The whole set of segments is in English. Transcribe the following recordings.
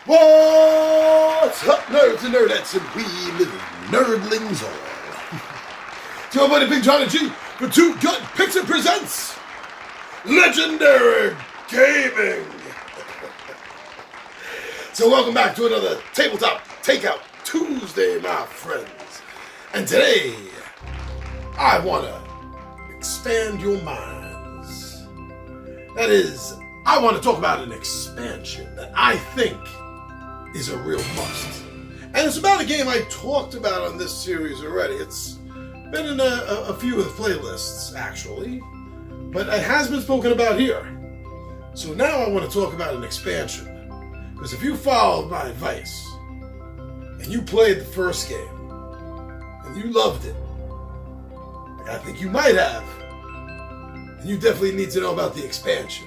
What's up, nerds and nerdettes, and we little nerdlings all? It's your buddy Big Johnny G for Two Gut Pixie presents Legendary Gaming. So welcome back to another Tabletop Takeout Tuesday, my friends. And today, I want to expand your minds. That is, I want to talk about an expansion that I think is a real must. And it's about a game I talked about on this series already. It's been in a few of the playlists, actually, but it has been spoken about here. So now I want to talk about an expansion. Because if you followed my advice, and you played the first game, and you loved it, like I think you might have, then you definitely need to know about the expansion.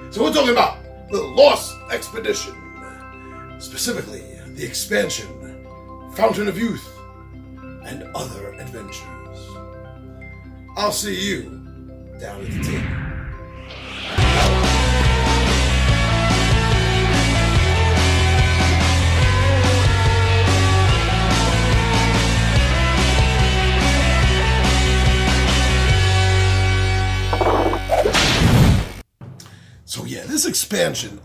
So we're talking about the Lost Expedition. Specifically, the expansion, Fountain of Youth, and other adventures. I'll see you down at the table. So yeah, this expansion,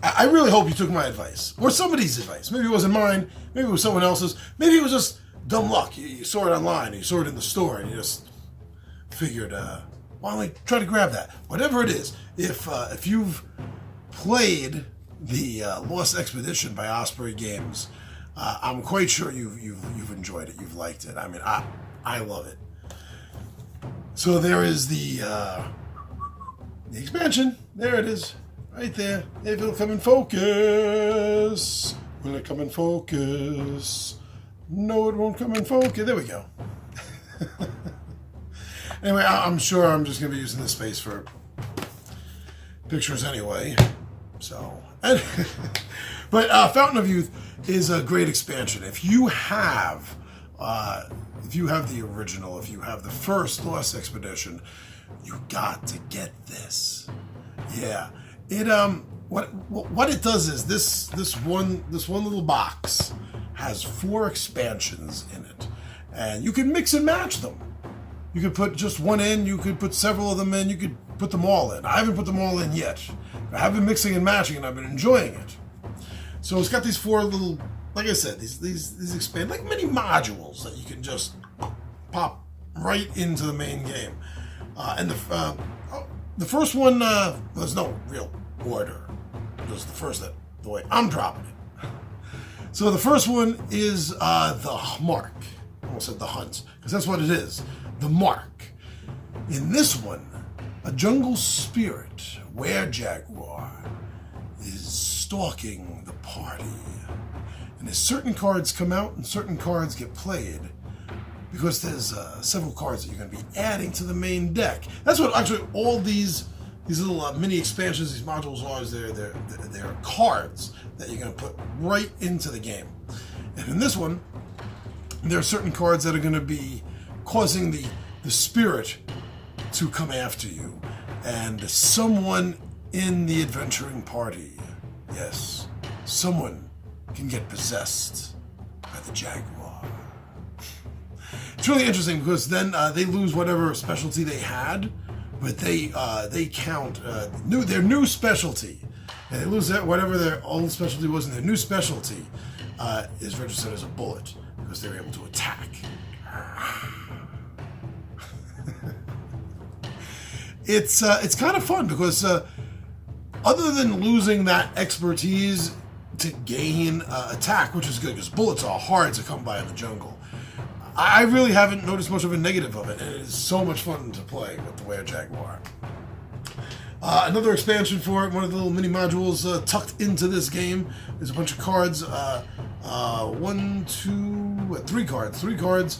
I really hope you took my advice, or somebody's advice. Maybe it wasn't mine, maybe it was someone else's, maybe it was just dumb luck. You saw it online, you saw it in the store, and you just figured, why don't I try to grab that? Whatever it is, if you've played the Lost Expedition by Osprey Games, I'm quite sure you've enjoyed it, you've liked it. I mean, I love it. So there is the expansion. There it is. Right there. If it'll come in focus. Will it come in focus? No, it won't come in focus. There we go. Anyway, I'm sure I'm just going to be using this space for pictures anyway. So, but Fountain of Youth is a great expansion. If you have the original, if you have the first Lost Expedition, you got to get this. Yeah. It what it does is this one little box has 4 expansions in it, and you can mix and match them. You could put just one in, you could put several of them in, you could put them all in. I haven't put them all in yet. I have been mixing and matching, and I've been enjoying it. So it's got these 4 little, like I said, these expand like mini modules that you can just pop right into the main game. And the first one, there's no real order. Just the first, the way I'm dropping it. So the first one is the Mark. I almost said the Hunt, because that's what it is. The Mark. In this one, a jungle spirit, were-jaguar, is stalking the party. And as certain cards come out and certain cards get played, because there's several cards that you're going to be adding to the main deck. That's what actually all these little mini expansions, these modules are. They're cards that you're going to put right into the game. And in this one, there are certain cards that are going to be causing the spirit to come after you. And someone in the adventuring party, yes, someone can get possessed by the jaguar. It's really interesting because then they lose whatever specialty they had, but they count their new specialty, and they lose that whatever their old specialty was, and their new specialty is registered as a bullet because they're able to attack. It's kind of fun because other than losing that expertise to gain attack, which is good because bullets are hard to come by in the jungle, I really haven't noticed much of a negative of it, and it is so much fun to play with the were-jaguar. Another expansion for it, one of the little mini modules tucked into this game, is a bunch of cards. 3 cards. 3 cards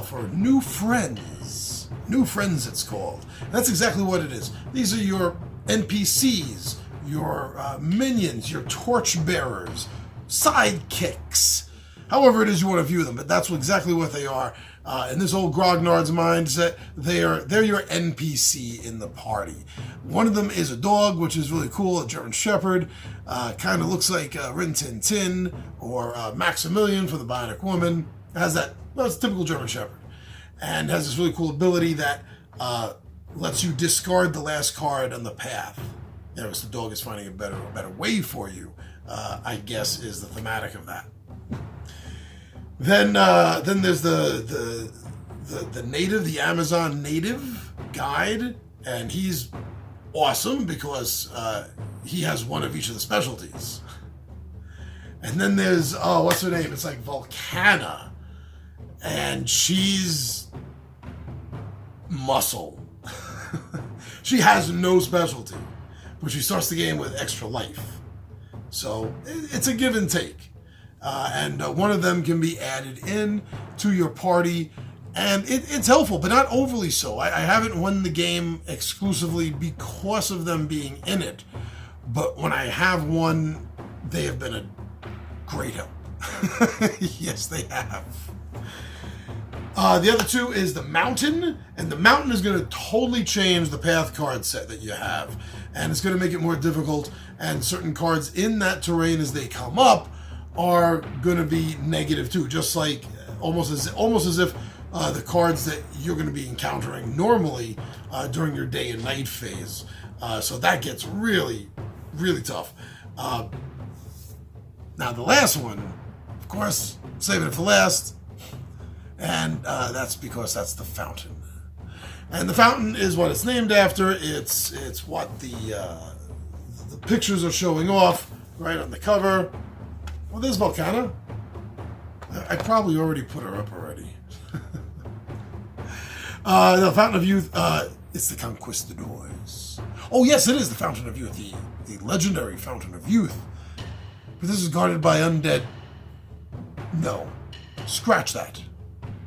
for new friends. New friends, it's called. And that's exactly what it is. These are your NPCs, your minions, your torchbearers, sidekicks. However it is you want to view them, but that's exactly what they are. In this old grognard's mindset, they're your NPC in the party. One of them is a dog, which is really cool, a German Shepherd. Kind of looks like Rin Tin Tin or Maximilian from the Bionic Woman. Has that, well, it's a typical German Shepherd. And has this really cool ability that lets you discard the last card on the path. You know, so the dog is finding a better way for you, I guess, is the thematic of that. Then there's the native, the Amazon native guide, and he's awesome because he has one of each of the specialties. And then there's, oh, what's her name? It's like Volcana, and she's muscle. She has no specialty, but she starts the game with extra life. So it's a give and take. And one of them can be added in to your party, and it's helpful, but not overly so. I haven't won the game exclusively because of them being in it, but when I have won, they have been a great help. Yes, they have. The other two is the Mountain, and the Mountain is going to totally change the path card set that you have, and it's going to make it more difficult, and certain cards in that terrain as they come up are going to be negative too, just like almost as if the cards that you're going to be encountering normally during your day and night phase. So that gets really, really tough. Now the last one, of course, saving it for last, and that's because that's the Fountain. And the Fountain is what it's named after. It's what the pictures are showing off right on the cover. Well, there's Volcana. I probably already put her up already. The Fountain of Youth, it's the Conquistadors. Oh, yes, it is the Fountain of Youth, the legendary Fountain of Youth. But this is guarded by undead. No, scratch that.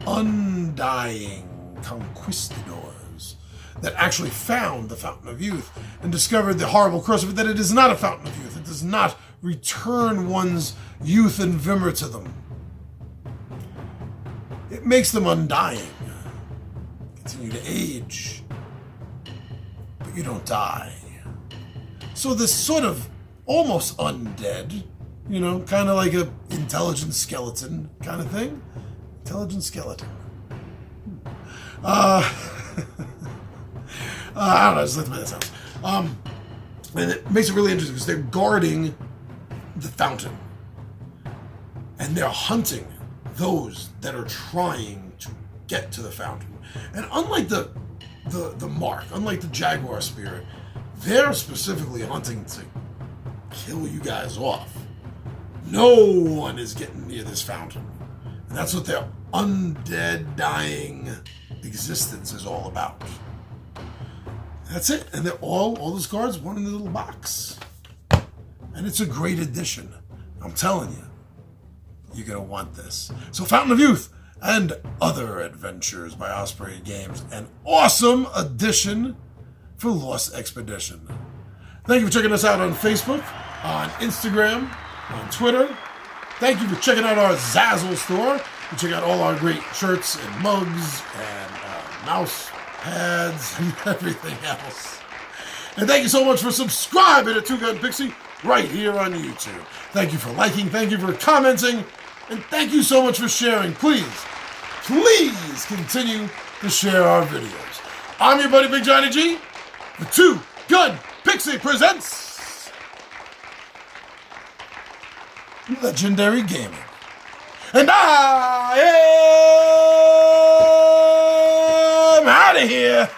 Undying Conquistadors that actually found the Fountain of Youth and discovered the horrible curse of it, that it is not a Fountain of Youth. It does not return one's youth and vigor to them. It makes them undying. Continue to age, but you don't die. So this sort of almost undead, you know, kind of like a intelligent skeleton kind of thing. Intelligent skeleton. I don't know, just let the way that sounds. And it makes it really interesting because they're guarding the fountain. And they're hunting those that are trying to get to the fountain. And unlike the mark, unlike the jaguar spirit, they're specifically hunting to kill you guys off. No one is getting near this fountain. And that's what their undead, dying existence is all about. That's it. And they're all those cards, one in the little box. And it's a great addition. I'm telling you, you're going to want this. So Fountain of Youth and Other Adventures by Osprey Games. An awesome addition for Lost Expedition. Thank you for checking us out on Facebook, on Instagram, on Twitter. Thank you for checking out our Zazzle store. You check out all our great shirts and mugs and mouse pads and everything else. And thank you so much for subscribing to Two Gun Pixie right here on YouTube. Thank you for liking, thank you for commenting, and thank you so much for sharing. Please continue to share our videos. I'm your buddy Big Johnny G. The Two Gun Pixie presents Legendary Gaming. And I am out of here.